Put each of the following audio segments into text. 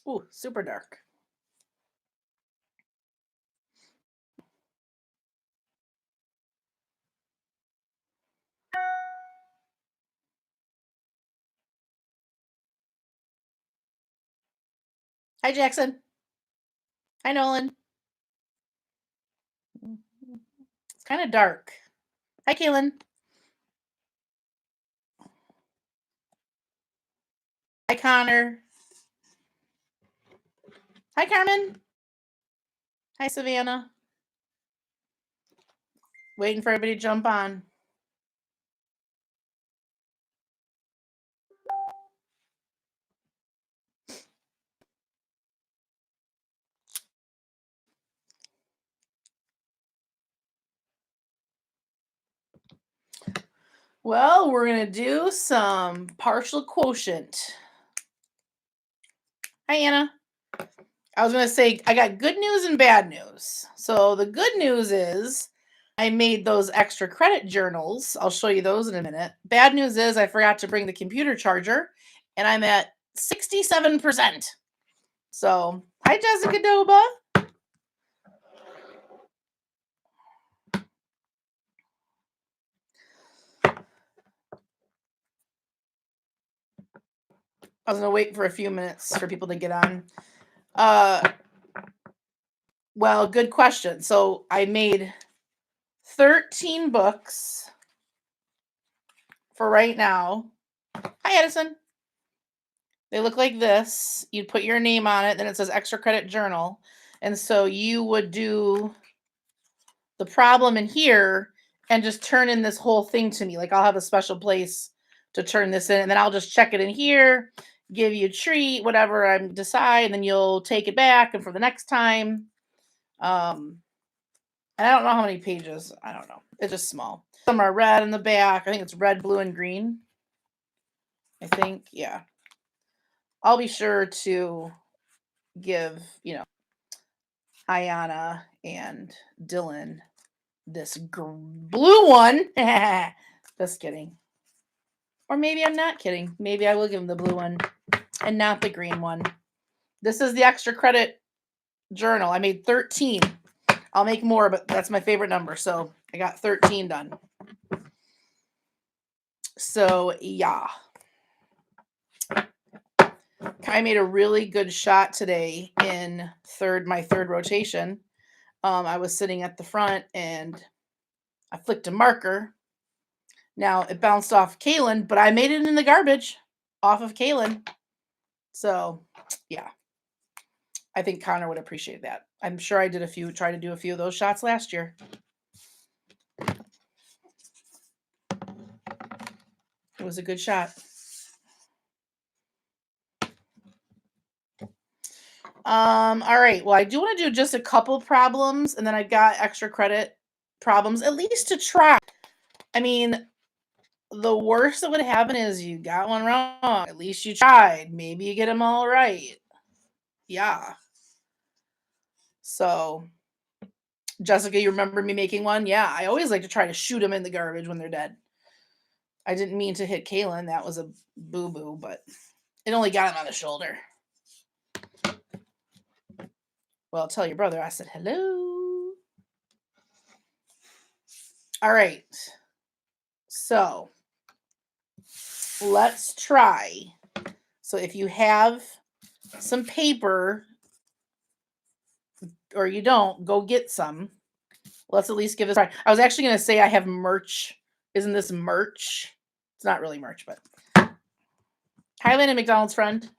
Ooh, super dark. Hi, Jackson. Hi, Nolan. It's kind of dark. Hi, Kaylin. Hi, Connor. Hi, Carmen. Hi, Savannah. Waiting for everybody to jump on. Well, we're going to do some partial quotient. Hi, Anna. I was going to say, I got good news and bad news. So, the good news is I made those extra credit journals. I'll show you those in a minute. Bad news is I forgot to bring the computer charger, and I'm at 67%. So, hi, Jessica Doba. I was going to wait for a few minutes for people to get on. Well, good question. So, I made 13 books for right now. Hi, Edison. They look like this. You'd put your name on it, then it says extra credit journal. And so you would do the problem in here and just turn in this whole thing to me. Like I'll have a special place to turn this in, and then I'll just check it in here, give you a treat, whatever I decide, and then you'll take it back and for the next time. And I don't know how many pages. I don't know. It's just small. Some are red in the back. I think it's red, blue, and green. I think, yeah. I'll be sure to give, Ayana and Dylan this blue one. Just kidding. Or maybe I'm not kidding. Maybe I will give them the blue one and not the green one. This is the extra credit journal. I made 13. I'll make more, but that's my favorite number. So I got 13 done. So yeah. I made a really good shot today in my third rotation. I was sitting at the front and I flicked a marker. Now it bounced off Kaylin, but I made it in the garbage off of Kaylin. So yeah, I think Connor would appreciate that. I'm sure I tried to do a few of those shots last year. It was a good shot. All right. Well, I do want to do just a couple problems, and then I got extra credit problems, at least to try. I mean, the worst that would happen is you got one wrong. At least you tried. Maybe you get them all right. Yeah. So, Jessica, you remember me making one? Yeah, I always like to try to shoot them in the garbage when they're dead. I didn't mean to hit Kaylin. That was a boo-boo, but it only got him on the shoulder. Well, tell your brother I said hello. All right. So, let's try. So, if you have some paper or you don't, go get some. Let's at least give this a try. I was actually going to say I have merch. Isn't this merch? It's not really merch, but Highland and McDonald's friend.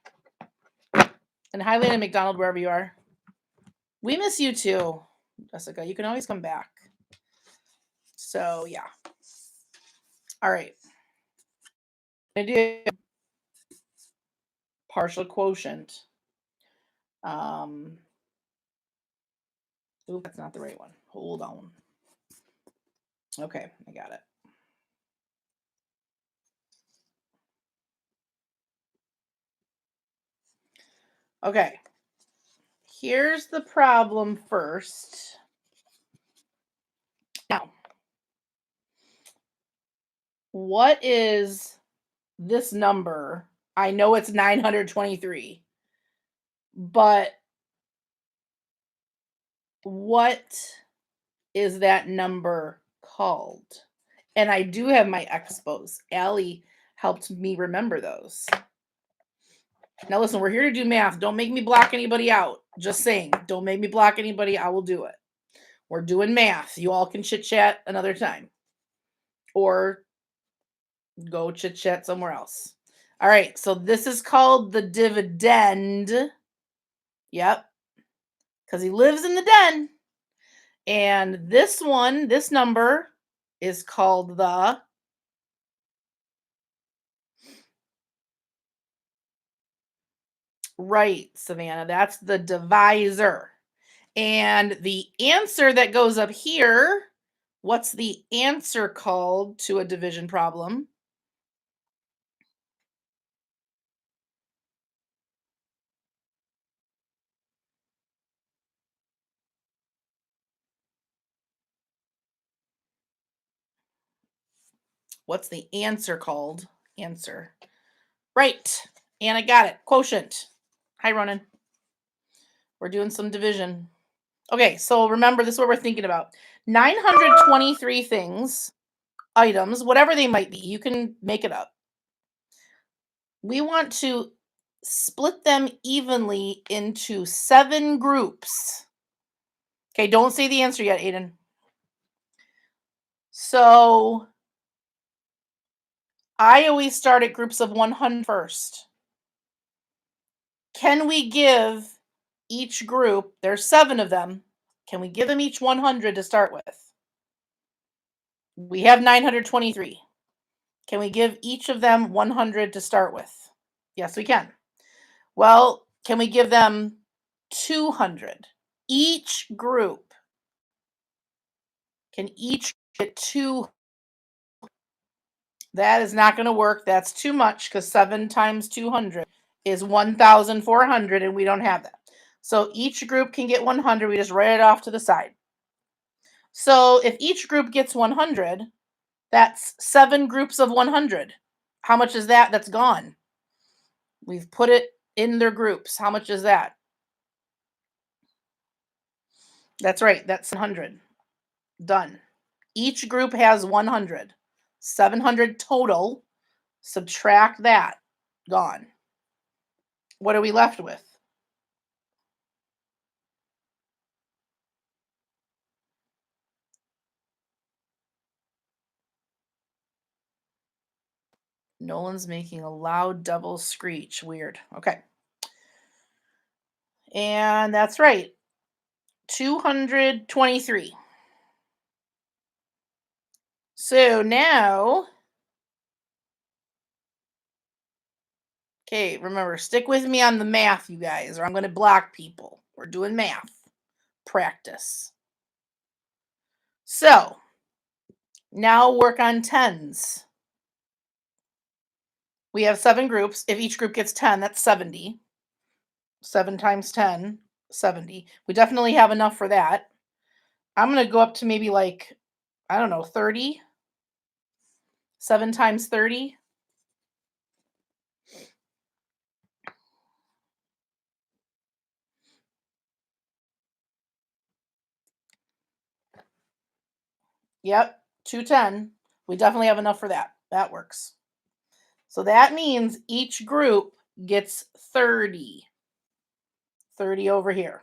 And Highland and McDonald, wherever you are. We miss you too, Jessica. You can always come back. So, yeah. All right. I do partial quotient. Ooh, that's not the right one. Hold on. Okay, I got it. Okay. Here's the problem first. Now, what is this number? I know it's 923, But what is that number called? And I do have my expos. Allie helped me remember those. Now listen, we're here to do math. Don't make me block anybody out. Just saying, don't make me block anybody. I will do it. We're doing math. You all can chit chat another time. Or go chit chat somewhere else. All right, so this is called the dividend. Yep, because he lives in the den. And this one, this number is called the right, Savannah. That's the divisor. And the answer that goes up here, what's the answer called to a division problem? What's the answer called? Answer. Right. And I got it. Quotient. Hi, Ronan. We're doing some division. Okay, so remember, this is what we're thinking about. 923 things, items, whatever they might be. You can make it up. We want to split them evenly into 7 groups. Okay, don't say the answer yet, Aiden. So I always start at groups of 100 first. Can we give each group, there's 7 of them, can we give them each 100 to start with? We have 923. Can we give each of them 100 to start with? Yes, we can. Well, can we give them 200? Each group can each get 2. That is not going to work. That's too much because 7 times 200 is 1,400 and we don't have that. So each group can get 100. We just write it off to the side. So if each group gets 100, that's 7 groups of 100. How much is that? That's gone. We've put it in their groups. How much is that? That's right. That's 100. Done. Each group has 100. 700 total. Subtract that. Gone. What are we left with? Nolan's making a loud double screech. Weird. Okay. And that's right. 223. So now, okay, remember, stick with me on the math, you guys, or I'm going to block people. We're doing math. Practice. So, now work on tens. We have 7 groups. If each group gets 10, that's 70. 7 times 10, 70. We definitely have enough for that. I'm going to go up to maybe like, I don't know, 30. 7 times 30. Yep, 210. We definitely have enough for that. That works. So that means each group gets 30. 30 over here.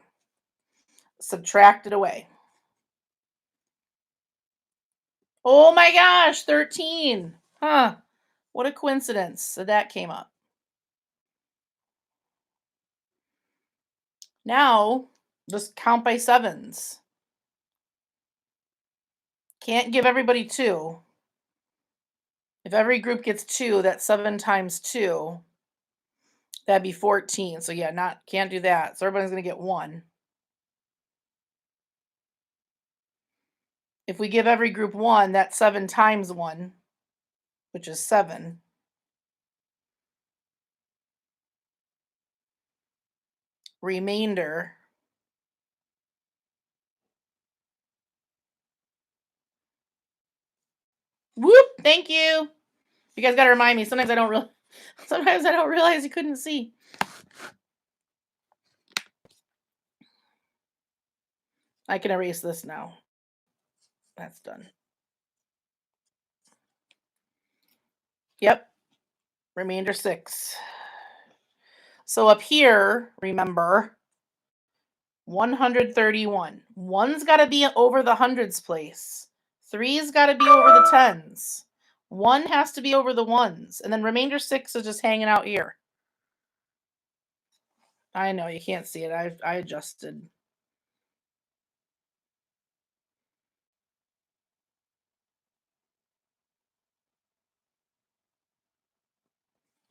Subtract it away. Oh my gosh, 13. Huh. What a coincidence. So that came up. Now, just count by sevens. Can't give everybody 2. If every group gets 2, that's 7 times 2. That'd be 14. So yeah, can't do that. So everybody's going to get 1. If we give every group 1, that's 7 times 1, which is 7. Remainder. Whoop! Thank you. You guys got to remind me. Sometimes I don't realize you couldn't see. I can erase this now. That's done. Yep, remainder 6. So up here, remember, 131. One's got to be over the hundreds place. Three's got to be over the tens. One has to be over the ones. And then remainder 6 is just hanging out here. I know you can't see it. I adjusted.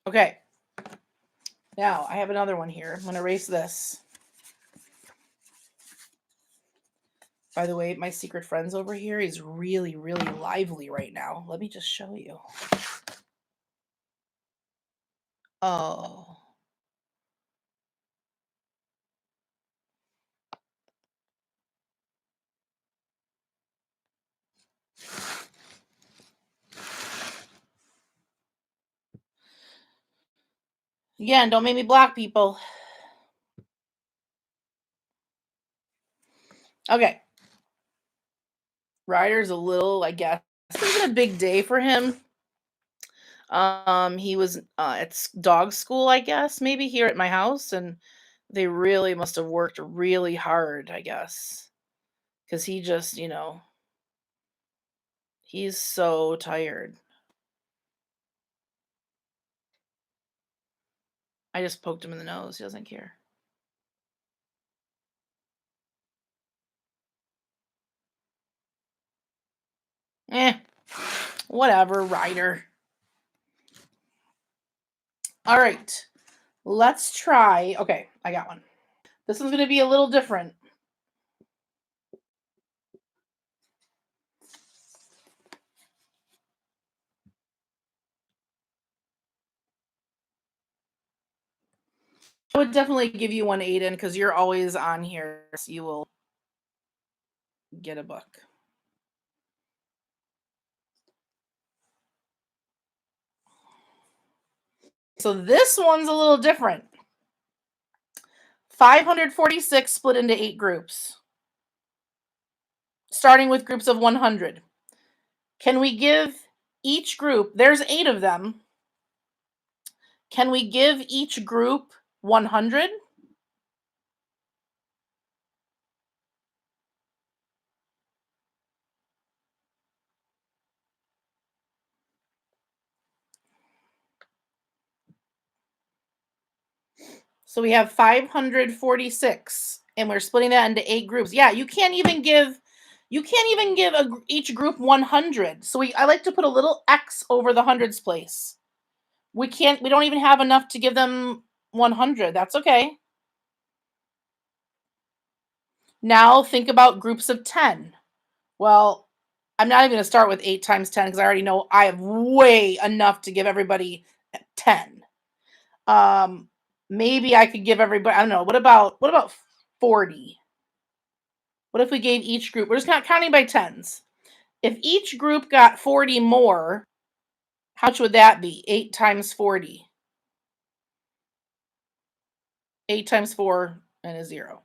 Okay. Now I have another one here. I'm going to erase this. By the way, my secret friend's over here. He's really, really lively right now. Let me just show you. Oh. Again, don't make me block people. Okay. Ryder's a little, I guess. It's been a big day for him. He was at dog school, I guess, maybe here at my house, and they really must have worked really hard, I guess. Because he just, he's so tired. I just poked him in the nose. He doesn't care. Eh, whatever, Ryder. All right, let's try. Okay, I got one. This one's going to be a little different. I would definitely give you one, Aiden, because you're always on here, so you will get a book. So this one's a little different. 546 split into 8 groups, starting with groups of 100. Can we give each group, there's 8 of them, can we give each group 100? So we have 546 and we're splitting that into 8 groups. Yeah, you can't even give each group 100. So I like to put a little X over the hundreds place. We don't even have enough to give them 100. That's okay. Now think about groups of 10. Well, I'm not even going to start with 8 times 10 because I already know I have way enough to give everybody 10. Maybe I could give everybody, I don't know. What about 40? What if we gave each group, we're just not counting by tens. If each group got 40 more, how much would that be? 8 times 40. 8 times 4 and a 0.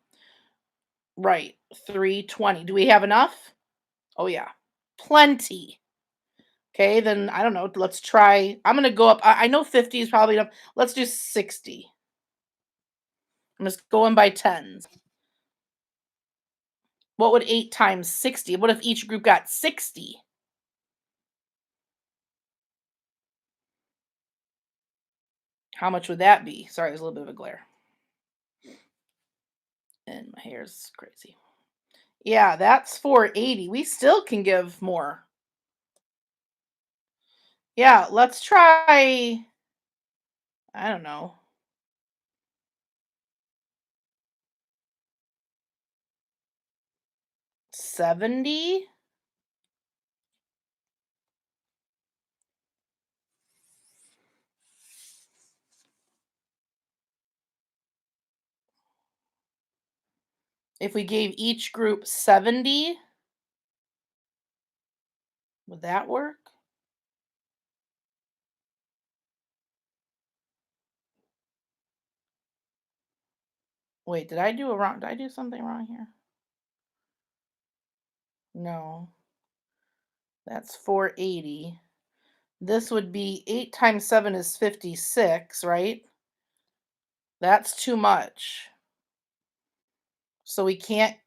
Right. 320. Do we have enough? Oh, yeah. Plenty. Okay, then I don't know. Let's try. I'm going to go up. I know 50 is probably enough. Let's do 60. I'm just going by tens. What would 8 times 60? What if each group got 60? How much would that be? Sorry, there's a little bit of a glare. And my hair's crazy. Yeah, that's 480. We still can give more. Yeah, let's try. I don't know. 70? If we gave each group 70, would that work? Wait, did I do something wrong here? No, that's 480. This would be 8 times 7 is 56, right? That's too much. So we can't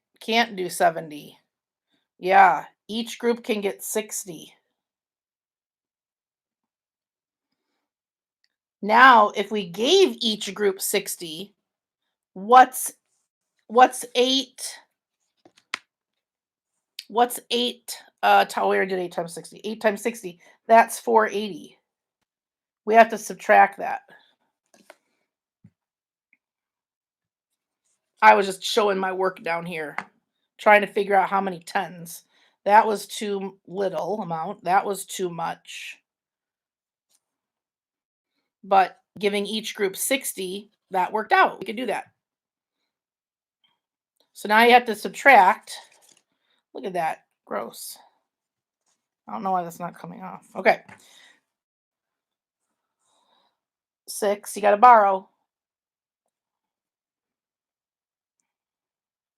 do 70. Yeah, each group can get 60. Now, if we gave each group 60, what's 8? What's 8? Where did 8 times 60? 8 times 60. That's 480. We have to subtract that. I was just showing my work down here, trying to figure out how many tens. That was too little amount. That was too much. But giving each group 60, that worked out. We could do that. So now you have to subtract. Look at that. Gross. I don't know why that's not coming off. Okay. 6, you got to borrow.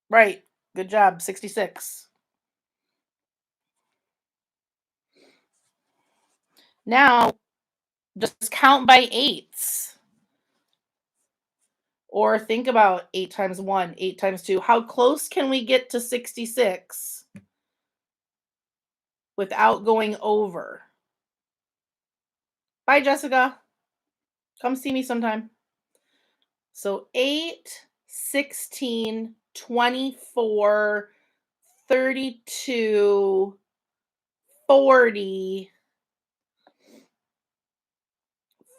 Right. Good job. 66. Now, just count by eights. Or think about 8 times 1, 8 times 2. How close can we get to 66 without going over? Bye, Jessica. Come see me sometime. So 8, 16, 24, 32, 40,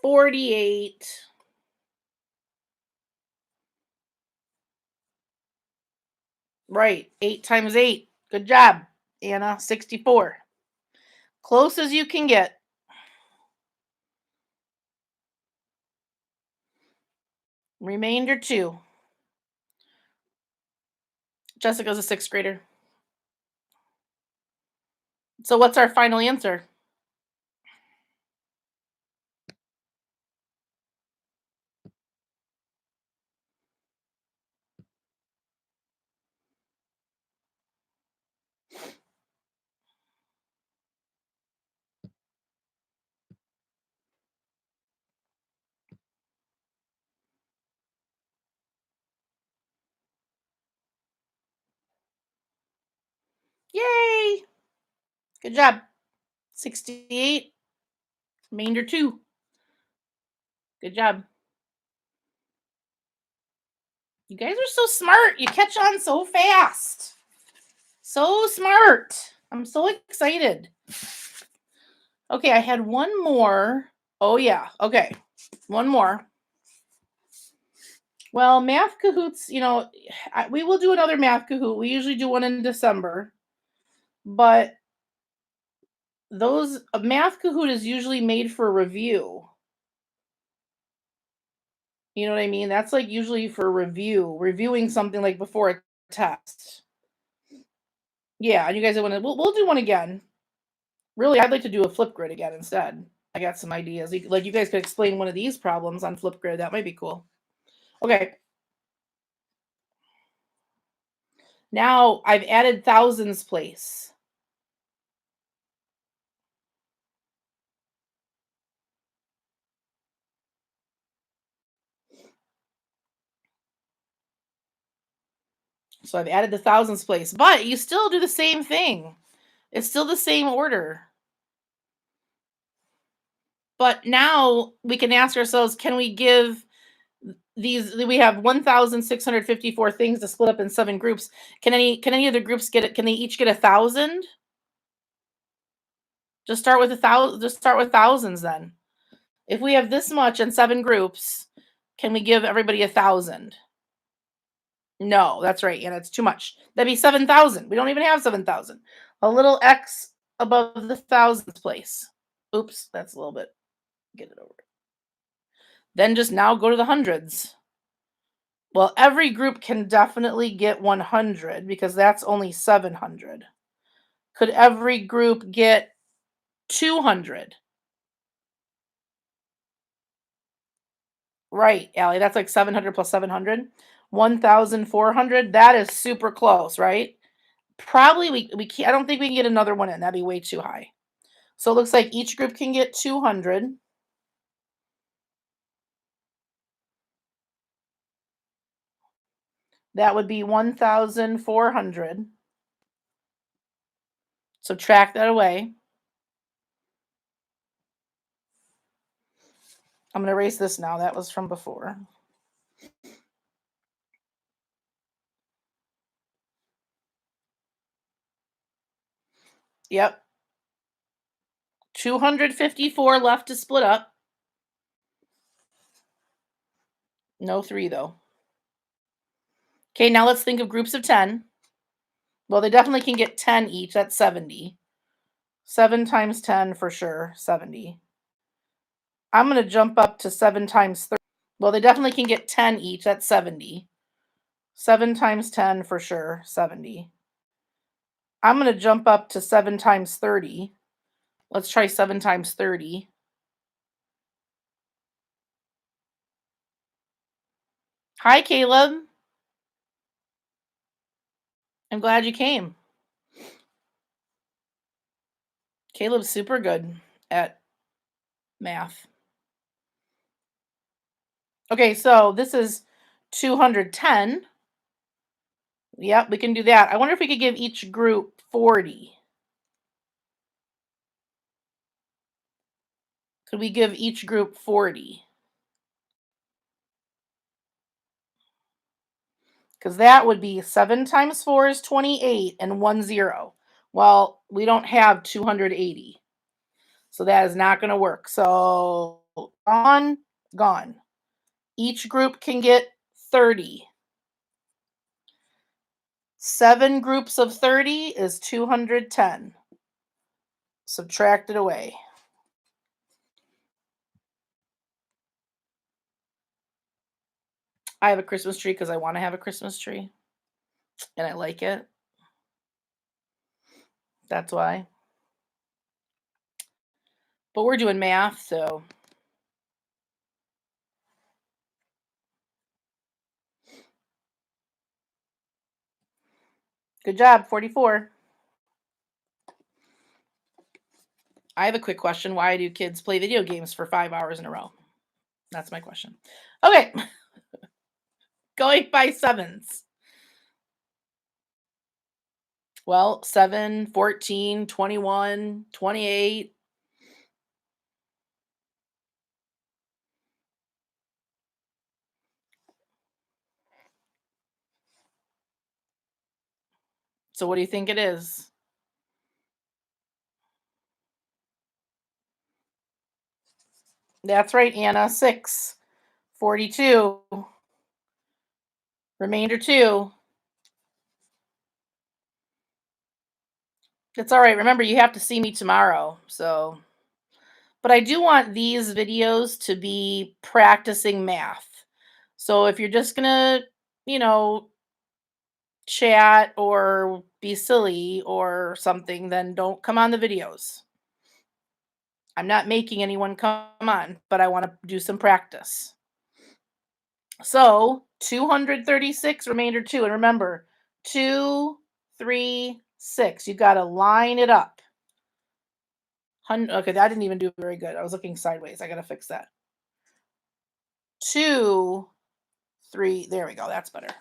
48. Right. 8 times 8. Good job, Anna. 64. Close as you can get. Remainder 2. Jessica's a 6th grader. So what's our final answer? Yay! Good job. 68. Remainder 2. Good job. You guys are so smart. You catch on so fast. So smart. I'm so excited. Okay, I had one more. Oh, yeah. Okay. One more. Well, Math Cahoots, we will do another Math Kahoot. We usually do one in December. But those Math Kahoot is usually made for review. You know what I mean? That's like usually for reviewing something like before a test. Yeah, and you guys want to we'll do one again. Really, I'd like to do a Flipgrid again instead. I got some ideas. Like you guys could explain one of these problems on Flipgrid. That might be cool. Okay. Now I've added thousands place. So I've added the thousands place, but you still do the same thing. It's still the same order. But now we can ask ourselves, can we give we have 1,654 things to split up in 7 groups. Can any of the groups get it? Can they each get 1,000? Just start with 1,000. Just start with thousands then. If we have this much in 7 groups, can we give everybody 1,000? No, that's right, and it's too much. That'd be 7,000. We don't even have 7,000. A little X above the thousands place. Oops, that's a little bit. Get it over. Then just now go to the hundreds. Well, every group can definitely get 100 because that's only 700. Could every group get 200? Right, Allie, that's like 700 plus 700. 1,400. That is super close, right? Probably we can't, I don't think we can get another one in. That'd be way too high. So it looks like each group can get 200. That would be 1,400. Subtract that away. I'm going to erase this now. That was from before. Yep. 254 left to split up. No 3 though. Okay, now let's think of groups of 10. Well, they definitely can get 10 each. That's 70. 7 times 10 for sure, 70. I'm going to jump up to 7 times 30. Well, they definitely can get 10 each. That's 70. 7 times 10 for sure, 70. I'm going to jump up to 7 times 30. Let's try 7 times 30. Hi, Caleb. I'm glad you came. Caleb's super good at math. Okay, so this is 210. Yep, we can do that. I wonder if we could give each group 40. Could we give each group 40? Because that would be 7 times 4 is 28 and 1 0. Well, we don't have 280. So that is not going to work. So gone, gone. Each group can get 30. 7 groups of 30 is 210. Subtract it away. I have a Christmas tree because I want to have a Christmas tree. And I like it. That's why. But we're doing math, so. Good job, 44. I have a quick question. Why do kids play video games for 5 hours in a row? That's my question. Okay. Going by sevens. Well, 7, 14, 21, 28. So what do you think it is? That's right, Anna. 6. 42. Remainder 2. It's all right. Remember, you have to see me tomorrow. So, but I do want these videos to be practicing math. So if you're just going to, you know, chat or be silly or something, then don't come on the videos. I'm not making anyone come on, but I want to do some practice. So 236, remainder 2. And remember, 2, 3, 6. You got to line it up. Okay, I didn't even do very good. I was looking sideways. I got to fix that. 2, 3. There we go. That's better.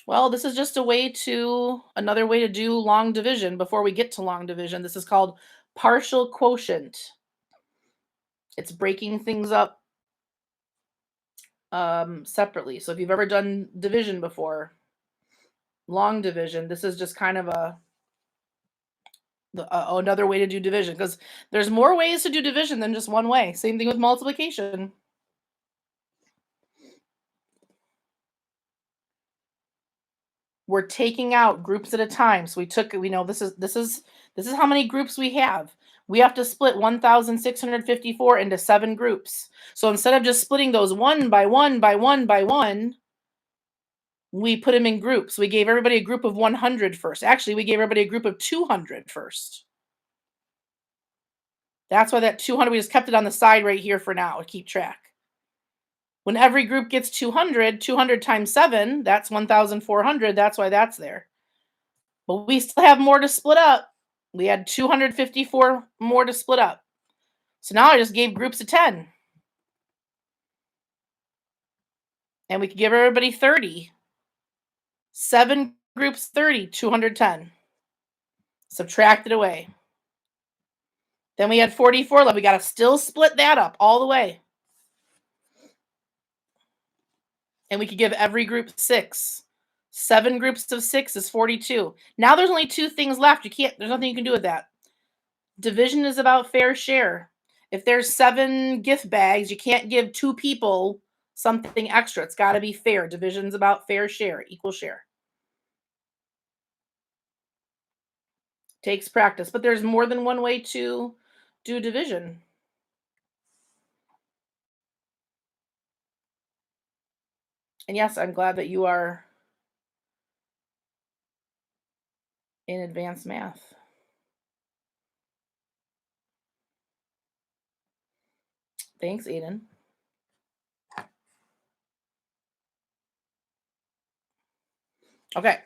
Well, this is just another way to do long division before we get to long division. This is called partial quotient. It's breaking things up separately. So if you've ever done division before, long division, this is just kind of another way to do division, because there's more ways to do division than just one way. Same thing with multiplication. We're taking out groups at a time. So we know this is how many groups we have. We have to split 1,654 into 7 groups. So instead of just splitting those one by one by one by one, we put them in groups. We gave everybody a group of 100 first. Actually, we gave everybody a group of 200 first. That's why that 200, we just kept it on the side right here for now to keep track. When every group gets 200, 200 times 7, that's 1,400. That's why that's there. But we still have more to split up. We had 254 more to split up. So now I just gave groups of 10. And we could give everybody 30. 7 groups, 30, 210. Subtract it away. Then we had 44 left. We got to still split that up all the way. And we could give every group 6. 7 groups of 6 is 42. Now there's only 2 things left. There's nothing you can do with that. Division is about fair share. If there's 7 gift bags, you can't give 2 people something extra. It's got to be fair. Division's about fair share, equal share. Takes practice, but there's more than one way to do division. And yes, I'm glad that you are in advanced math. Thanks, Aiden. Okay.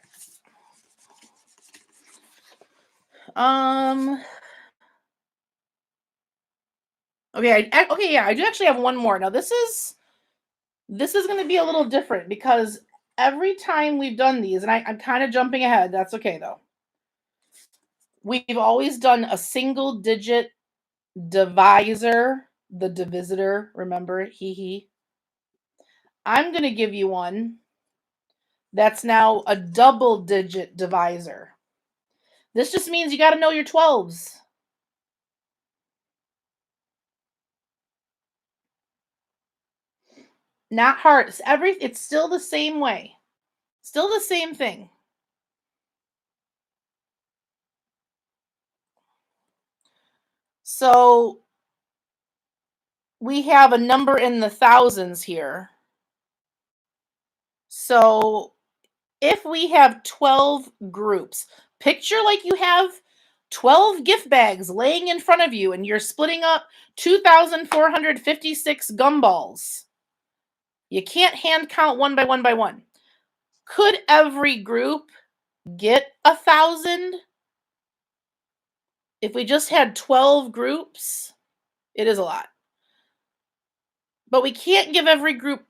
Okay, I do actually have one more. Now this is going to be a little different because every time we've done these, and I'm kind of jumping ahead. That's okay though. We've always done a single digit divisor, the divisor. Remember, he. I'm going to give you one that's now a double digit divisor. This just means you got to know your 12s. Not hard. It's still the same way. Still the same thing. So we have a number in the thousands here. So if we have 12 groups, picture like you have 12 gift bags laying in front of you and you're splitting up 2,456 gumballs. You can't hand count one by one by one. Could every group get 1,000? If we just had 12 groups, it is a lot. But we can't give every group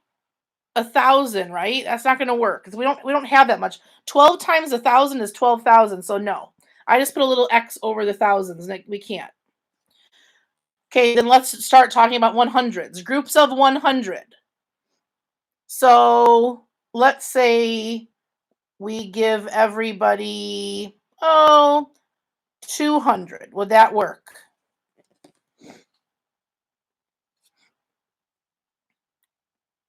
1,000, right? That's not going to work because we don't have that much. 12 times 1,000 is 12,000. So no, I just put a little X over the thousands. We can't. Okay, then let's start talking about 100s. Groups of 100. So let's say we give everybody 200. Would that work?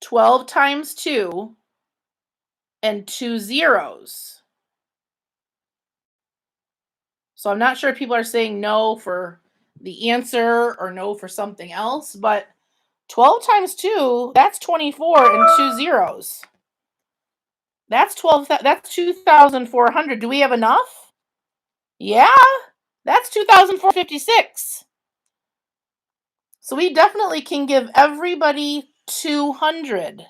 $12 times 2 and 2 zeros. So I'm not sure if people are saying no for the answer or no for something else, but 12 times 2, that's 24 and 2 zeros. That's 12. That's 2,400. Do we have enough? Yeah, that's 2,456. So we definitely can give everybody 200.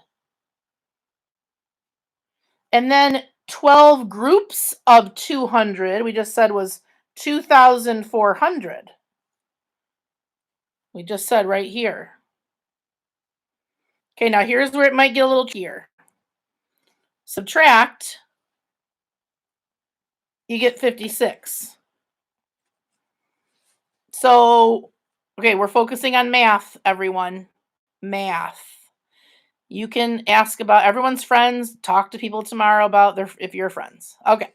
And then 12 groups of 200, we just said was 2,400. We just said right here. Okay, now here's where it might get a little trickier. Subtract, you get 56. So, okay, we're focusing on math, everyone. Math. You can ask about everyone's friends, talk to people tomorrow about if you're friends. Okay.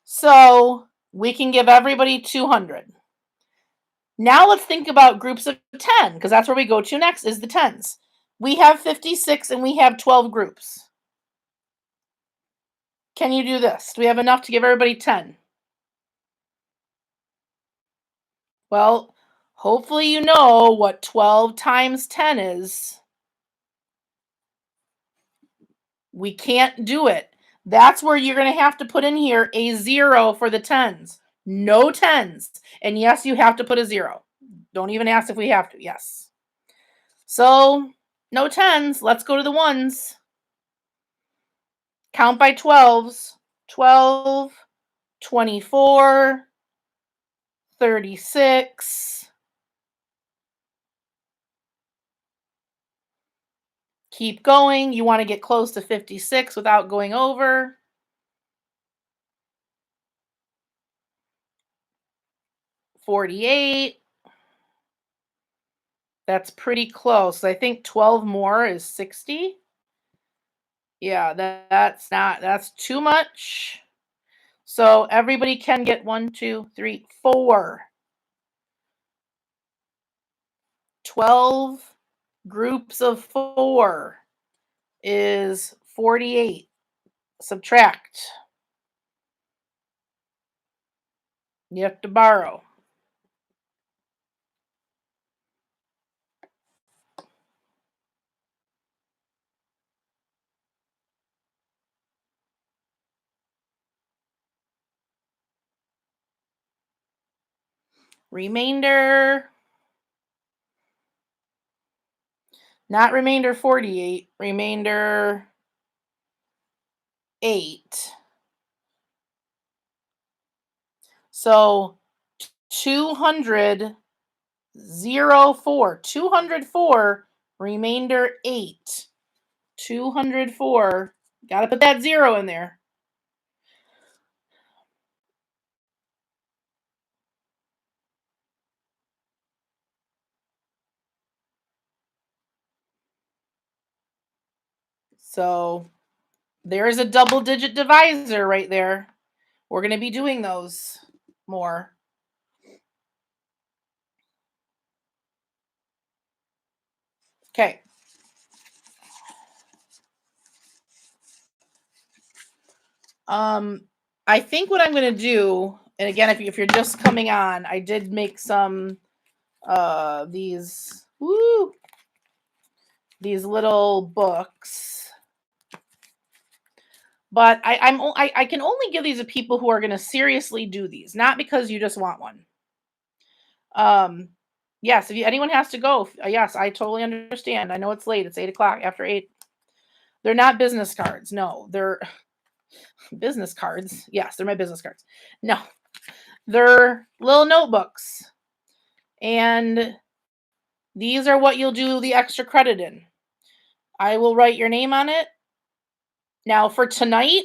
So, we can give everybody 200. Now let's think about groups of 10 because that's where we go to next is the 10s. We have 56 and we have 12 groups. Can you do this? Do we have enough to give everybody 10? Well, hopefully you know what 12 times 10 is. We can't do it. That's where you're going to have to put in here a 0 for the 10s. No 10s. And yes, you have to put a 0. Don't even ask if we have to. Yes. So No 10s. Let's go to the ones. Count by 12s. 12, 24, 36. Keep going. You want to get close to 56 without going over. 48. That's pretty close. I think 12 more is 60. Yeah, that's too much. So everybody can get 1, 2, 3, 4. 12 groups of 4 is 48. Subtract. You have to borrow. Remainder. Not remainder 48. Remainder 8. So 200, 4. 204, remainder 8. 204. Got to put that 0 in there. So there's a double digit divisor right there. We're going to be doing those more. Okay. I think what I'm going to do, and again, if you're just coming on, I did make some these little books, but I can only give these to people who are going to seriously do these, not because you just want one. Yes, if anyone has to go, yes, I totally understand. I know it's late. It's 8:00 after 8. They're not business cards. No, they're business cards. Yes, they're my business cards. No, they're little notebooks. And these are what you'll do the extra credit in. I will write your name on it. Now for tonight,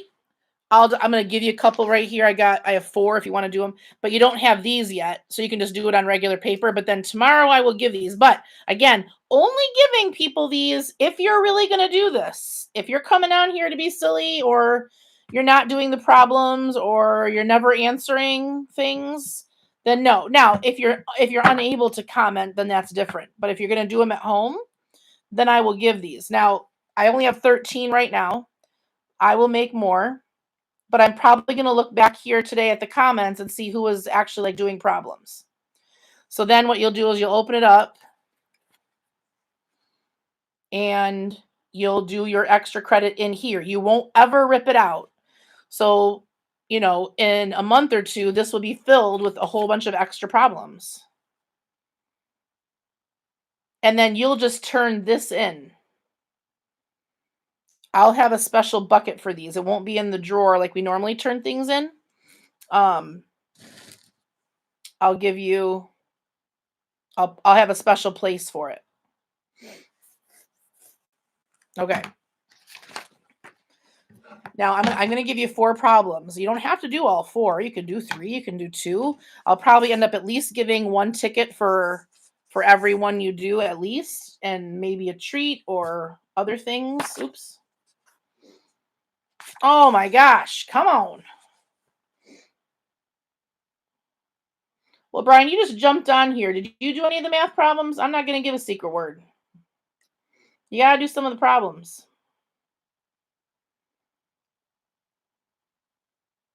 I'm going to give you a couple right here. I have 4 if you want to do them, but you don't have these yet, so you can just do it on regular paper. But then tomorrow I will give these. But again, only giving people these if you're really going to do this. If you're coming on here to be silly, or you're not doing the problems, or you're never answering things, then no. Now, if you're unable to comment, then that's different. But if you're going to do them at home, then I will give these. Now, I only have 13 right now. I will make more. But I'm probably going to look back here today at the comments and see who was actually like doing problems. So then what you'll do is you'll open it up and you'll do your extra credit in here. You won't ever rip it out. So, in a month or two, this will be filled with a whole bunch of extra problems. And then you'll just turn this in. I'll have a special bucket for these. It won't be in the drawer like we normally turn things in. I'll give you, I'll have a special place for it. Okay. Now I'm going to give you 4 problems. You don't have to do all 4. You can do 3. You can do 2. I'll probably end up at least giving 1 ticket for every one you do at least, and maybe a treat or other things. Oops. Oh my gosh! Come on. Well, Brian, you just jumped on here. Did you do any of the math problems? I'm not going to give a secret word. You got to do some of the problems.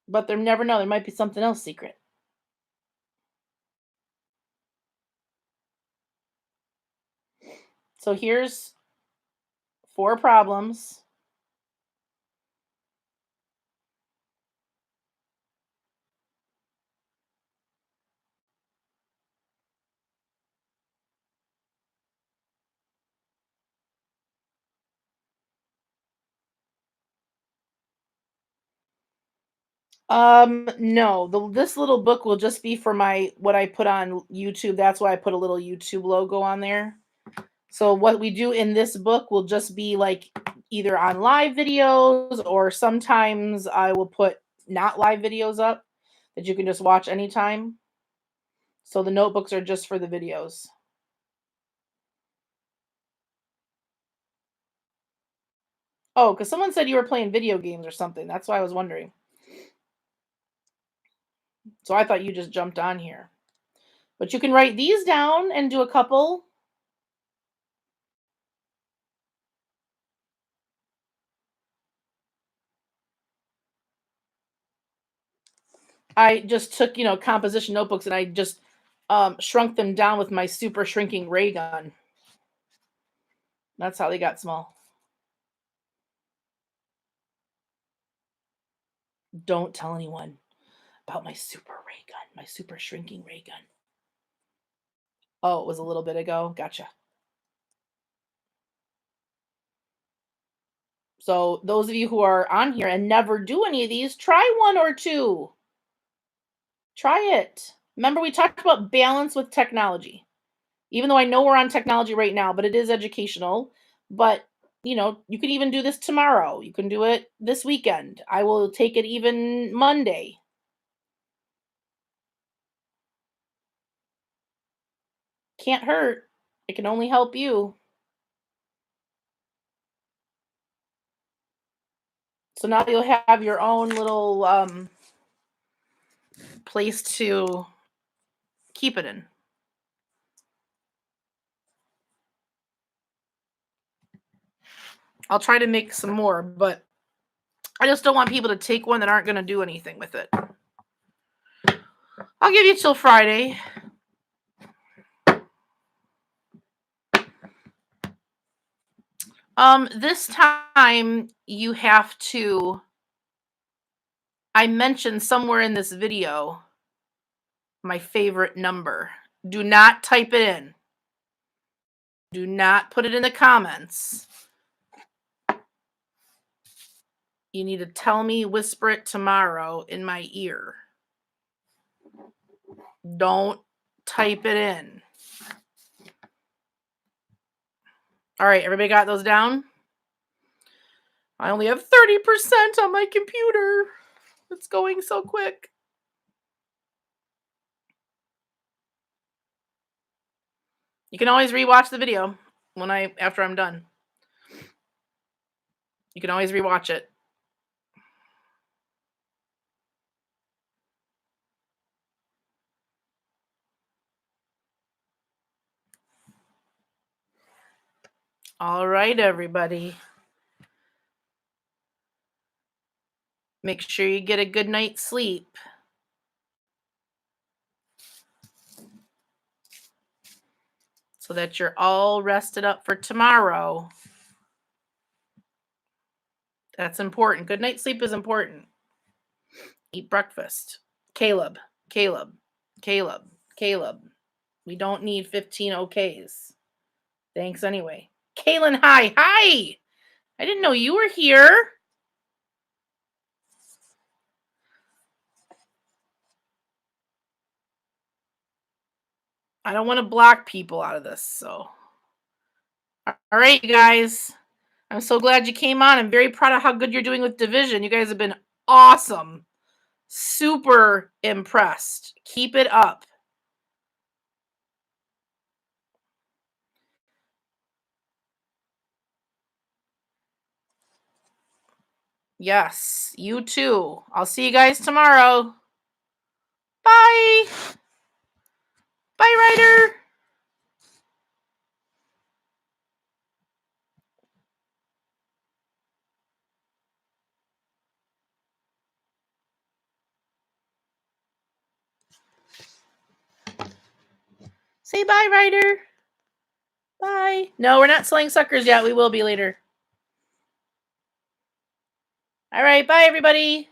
But there never know. There might be something else secret. So here's 4 problems. No. This little book will just be for what I put on YouTube. That's why I put a little YouTube logo on there. So what we do in this book will just be like either on live videos, or sometimes I will put not live videos up that you can just watch anytime. So the notebooks are just for the videos. Oh, because someone said you were playing video games or something. That's why I was wondering. So I thought you just jumped on here. But you can write these down and do a couple. I just took, composition notebooks, and I just shrunk them down with my super shrinking ray gun. That's how they got small. Don't tell anyone about my super ray gun, my super shrinking ray gun. Oh, it was a little bit ago. Gotcha. So those of you who are on here and never do any of these, try one or two. Try it. Remember, we talked about balance with technology. Even though I know we're on technology right now, but it is educational. But you can even do this tomorrow. You can do it this weekend. I will take it even Monday. Can't hurt. It can only help you. So now you'll have your own little place to keep it in. I'll try to make some more, but I just don't want people to take one that aren't going to do anything with it. I'll give you till Friday. This time you have to. I mentioned somewhere in this video my favorite number. Do not type it in. Do not put it in the comments. You need to tell me, whisper it tomorrow in my ear. Don't type it in. All right, everybody got those down? I only have 30% on my computer. It's going so quick. You can always rewatch the video after I'm done. You can always rewatch it. All right, everybody. Make sure you get a good night's sleep. So that you're all rested up for tomorrow. That's important. Good night's sleep is important. Eat breakfast. Caleb. We don't need 15 OKs. Thanks anyway. Kaylin, hi. Hi. I didn't know you were here. I don't want to block people out of this, so. All right, you guys. I'm so glad you came on. I'm very proud of how good you're doing with division. You guys have been awesome. Super impressed. Keep it up. Yes, you too. I'll see you guys tomorrow. Bye. Bye, Ryder. Say bye, Ryder. Bye. No, we're not selling suckers yet. We will be later. All right. Bye, everybody.